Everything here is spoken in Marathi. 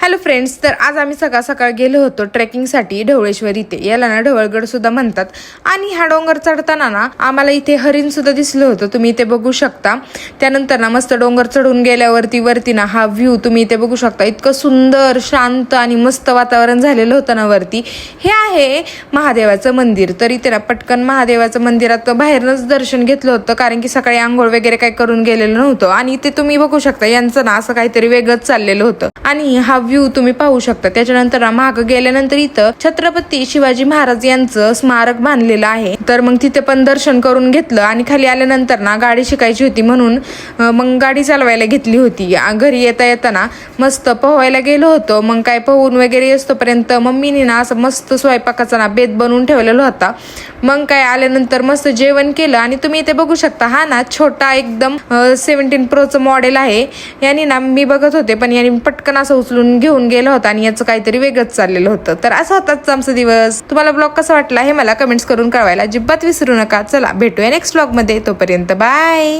हॅलो फ्रेंड्स, तर आज आम्ही सकाळ सकाळ गेलो होतो ट्रेकिंगसाठी ढवळेश्वर इथे. याला ना ढवळगड सुद्धा म्हणतात. आणि हा डोंगर चढताना ना आम्हाला इथे हरिण सुद्धा दिसलं होतं, तुम्ही इथे बघू शकता. त्यानंतर ना मस्त डोंगर चढून गेल्यावरती ना हा व्ह्यू तुम्ही इथे बघू शकता. इतकं सुंदर, शांत आणि मस्त वातावरण झालेलं होतं ना वरती. हे आहे महादेवाचं मंदिर. तर इथे ना पटकन महादेवाचं मंदिरात बाहेरनच दर्शन घेतलं होतं, कारण की सकाळी आंघोळ वगैरे काही करून गेलेलं नव्हतं. आणि इथे तुम्ही बघू शकता यांचं ना असं काहीतरी वेगळंच चाललेलं होतं. आणि हा व्ह्यू तुम्ही पाहू शकता. त्याच्यानंतर माग गेल्यानंतर इथं छत्रपती शिवाजी महाराज यांचं स्मारक बांधलेलं आहे. तर मग तिथे पण दर्शन करून घेतलं. आणि खाली आल्यानंतर ना गाडी शिकायची होती म्हणून मग गाडी चालवायला घेतली होती. घरी येता येताना मस्त पोहायला गेलो होतो. मग काय पोहून वगैरे येतोपर्यंत मम्मीने ना असं मस्त स्वयंपाकाचा ना बेत बनवून ठेवलेला होता. मग काय आल्यानंतर मस्त जेवण केलं. आणि तुम्ही इथे बघू शकता हा ना छोटा एकदम 17 प्रोचं मॉडेल आहे. याने ना मी बघत होते पण याने पटकन असं उचलून घेऊन गेला होता आणि याचं काहीतरी वेगळंच चाललेलं होतं. तर असं होताच आमचा दिवस. तुम्हाला ब्लॉग कसा वाटला हे मला कमेंट्स करून कळवायला अजिबात विसरू नका. चला भेटूया नेक्स्ट ब्लॉग मध्ये. तोपर्यंत बाय.